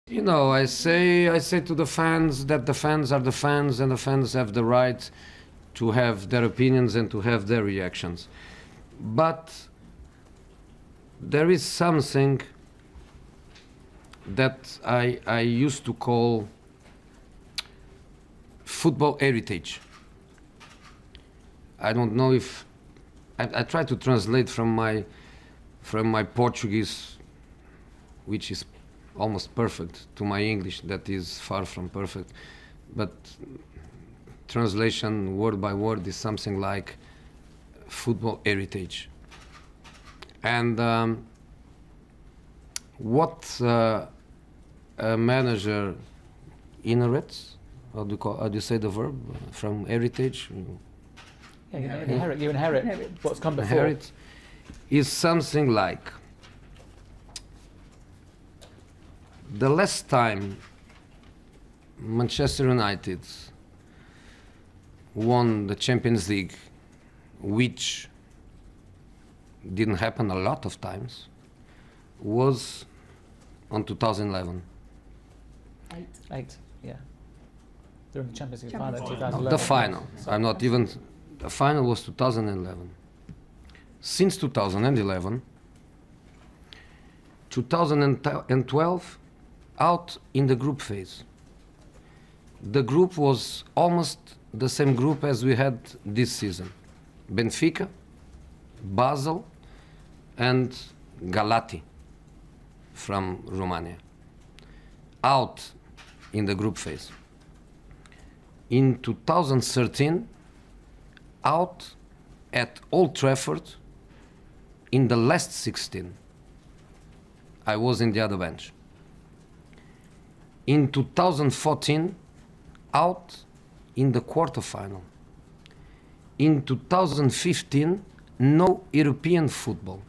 You know, I say to the fans that the fans are the fans and the fans have the right to have their opinions and to have their reactions. But there is something that I used to call football heritage. I don't know if I try to translate from my Portuguese, which is almost perfect, to my English that is far from perfect, but translation word by word is something like football heritage. And what a manager inherits, how do you say the verb from heritage? Yeah, you inherit what's come before. Inherit is something like the last time Manchester United won the Champions League, which didn't happen a lot of times, was on 2011. Eight, yeah. They're in the Champions League Champions final League. in 2011. The final. I'm not even. The final was 2011. Since 2011, 2012, out in the group phase. The group was almost the same group as we had this season. Benfica, Basel, and Galati from Romania. Out in the group phase. In 2013, out at Old Trafford in the last 16. I was in the other bench. In 2014, out in the quarterfinal. In 2015, no European football.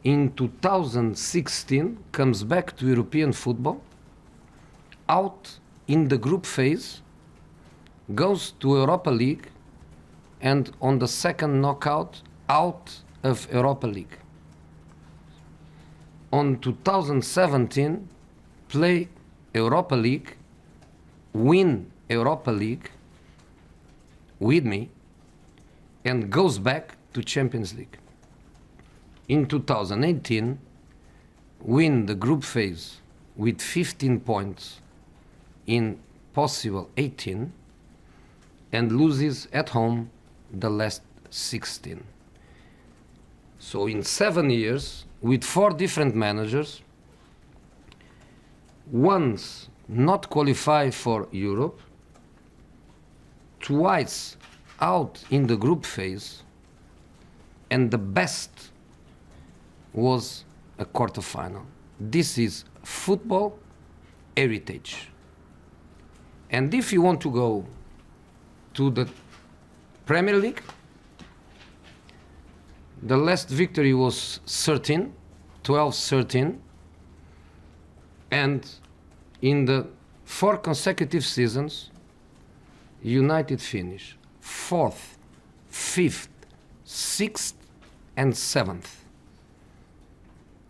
In 2016, comes back to European football, out in the group phase, goes to Europa League, and on the second knockout, out of Europa League. On 2017, play Europa League, win Europa League with me, and goes back to Champions League. In 2018, win the group phase with 15 points in possible 18, and loses at home the last 16. So in 7 years, with 4 different managers, once not qualify for Europe, twice out in the group phase, and the best was a quarterfinal. This is football heritage. And if you want to go to the Premier League, the last victory was 12-13, and in the 4 consecutive seasons, United finish 4th, 5th, 6th, and 7th.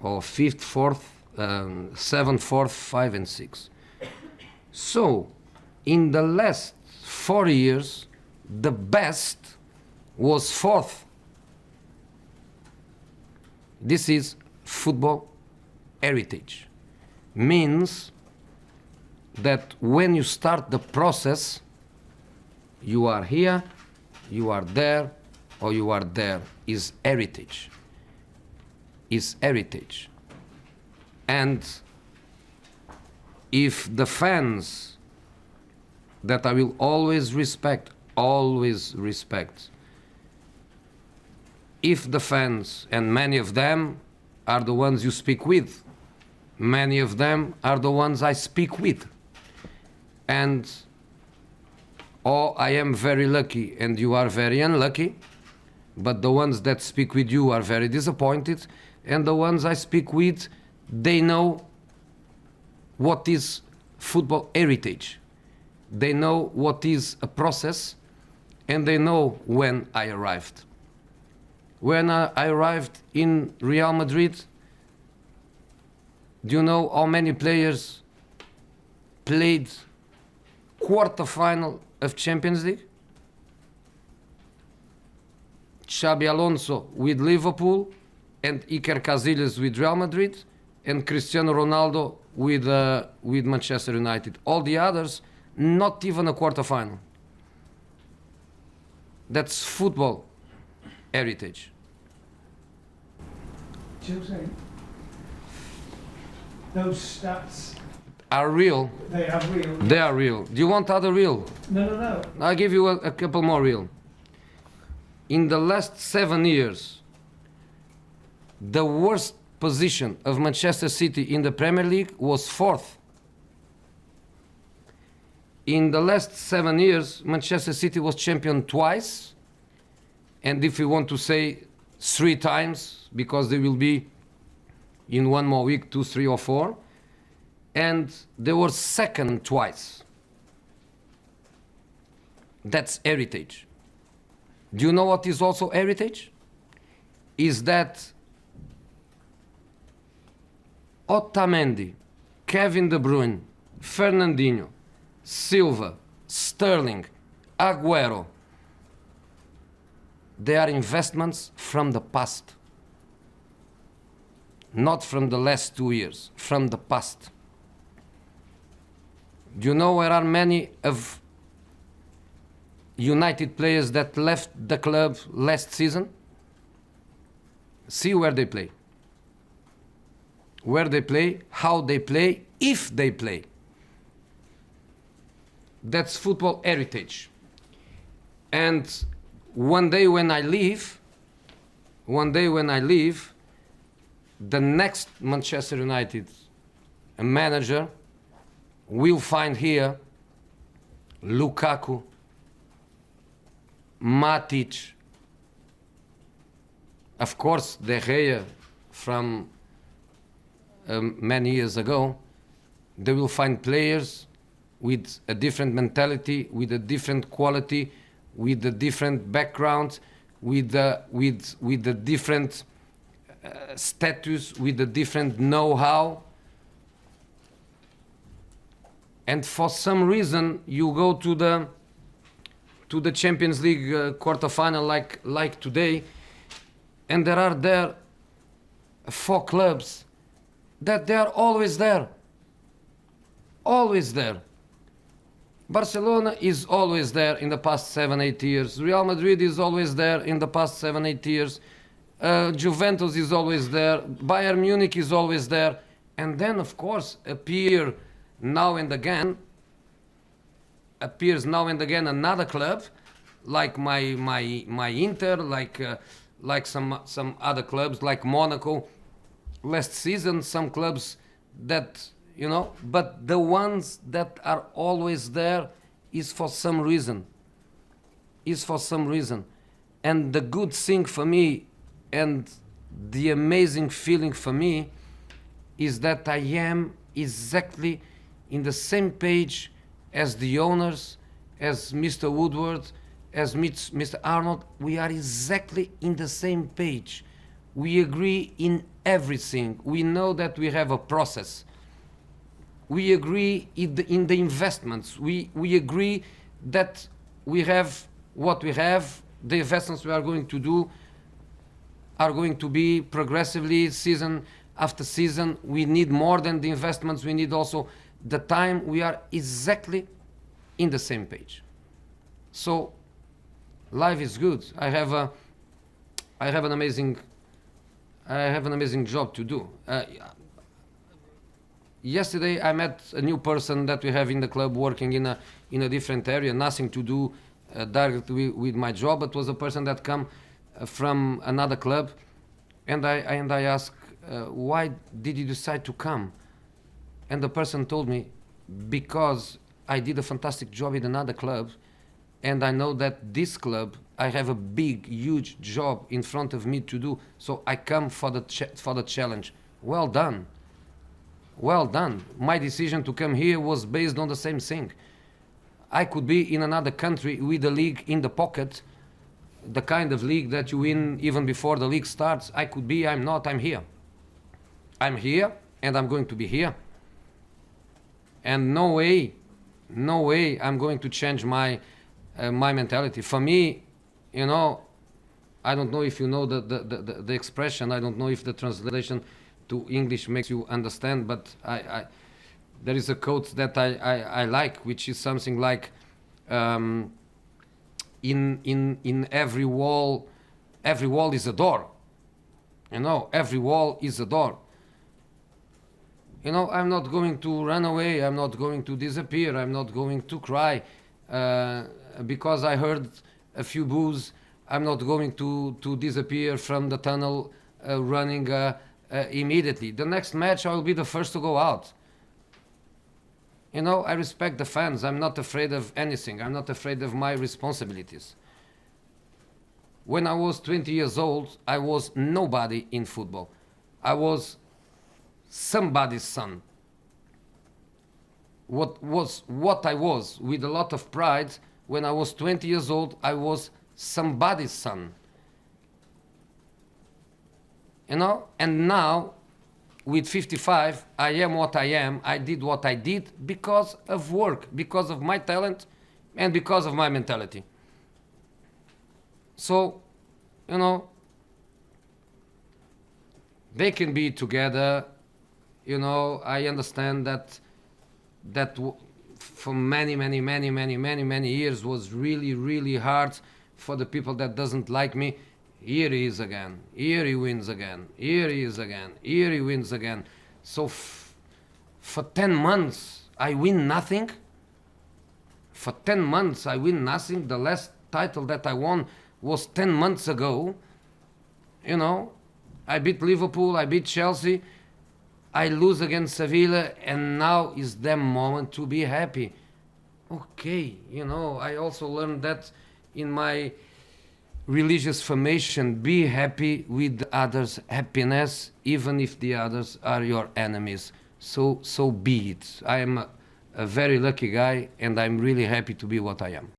Or 5th, 4th, 7th, 4th, 5, and 6. So, in the last 4 years, the best was 4th. This is football heritage. Means that when you start the process, you are here, you are there, or you are there. Is heritage. Is heritage. And if the fans that I will always respect, if the fans, and many of them are the ones you speak with, many of them are the ones I speak with, and I am very lucky and you are very unlucky, but the ones that speak with you are very disappointed, and the ones I speak with, they know what is football heritage. They know what is a process, and they know when I arrived. When I arrived in Real Madrid, Do you know how many players played quarter-final of Champions League? Xabi Alonso with Liverpool, and Iker Casillas with Real Madrid, and Cristiano Ronaldo with Manchester United. All the others, not even a quarter-final. That's football heritage. Do you know what I'm saying? Those stats, Are real. they are real. They are real. Do you want other real? No. I'll give you a couple more real. In the last 7 years, the worst position of Manchester City in the Premier League was 4th. In the last 7 years, Manchester City was champion twice, and if you want to say 3 times, because they will be in one more week, 2, 3 or 4, and they were second twice. That's heritage. Do you know what is also heritage? Is that Otamendi, Kevin De Bruyne, Fernandinho, Silva, Sterling, Aguero, they are investments from the past. Not from the last 2 years, from the past. Do you know where are many of United players that left the club last season? See where they play. Where they play, how they play, if they play. That's football heritage. And one day when I leave, the next Manchester United manager will find here Lukaku, Matic, of course De Gea from many years ago. They will find players with a different mentality, with a different quality, with a different background, with a different status, with a different know-how. And for some reason, you go to the Champions League quarter-final like today, and there are 4 clubs that they are always there. Always there. Barcelona is always there in the past 7-8 years. Real Madrid is always there in the past 7-8 years. Juventus is always there. Bayern Munich is always there. And then, of course, appears now and again another club, like my Inter, like some other clubs, like Monaco. Last season, some clubs that, you know, but the ones that are always there is for some reason. And the good thing for me and the amazing feeling for me is that I am exactly in the same page as the owners, as Mr. Woodward, as Mr. Arnold. We are exactly in the same page. We agree in everything. We know that we have a process. We agree in the investments. We agree that we have what we have. The investments we are going to do are going to be progressively, season after season. We need more than the investments. We need also the time. We are exactly in the same page. So life is good. I have an amazing job to do. Yesterday I met a new person that we have in the club working in a different area, nothing to do directly with my job, but was a person that come from another club, and I asked, why did you decide to come? And the person told me, because I did a fantastic job in another club, and I know that this club, I have a big, huge job in front of me to do, so I come for the challenge. Well done. Well done. My decision to come here was based on the same thing. I could be in another country with a league in the pocket, the kind of league that you win even before the league starts. I could be, I'm not, I'm here. I'm here and I'm going to be here. And no way I'm going to change my my mentality. For me, you know, I don't know if you know the expression. I don't know if the translation to English makes you understand, but there is a quote that I like, which is something like, in every wall is a door. You know, every wall is a door. You know, I'm not going to run away. I'm not going to disappear. I'm not going to cry because I heard a few boos. I'm not going to disappear from the tunnel running immediately. The next match, I will be the first to go out. You know, I respect the fans. I'm not afraid of anything. I'm not afraid of my responsibilities. When I was 20 years old, I was nobody in football. I was somebody's son. What I was, with a lot of pride, when I was 20 years old, I was somebody's son. You know, and now, with 55, I am what I am. I did what I did because of work, because of my talent, and because of my mentality. So, you know, they can be together. You know, I understand that for many years was really hard for the people that doesn't like me. Here he is again. Here he wins again. Here he is again. Here he wins again. So for 10 months I win nothing. For 10 months I win nothing. The last title that I won was 10 months ago. You know, I beat Liverpool, I beat Chelsea, I lose against Sevilla, and now is the moment to be happy. Okay, you know, I also learned that in my religious formation. Be happy with others' happiness, even if the others are your enemies. So be it. I am a very lucky guy, and I'm really happy to be what I am.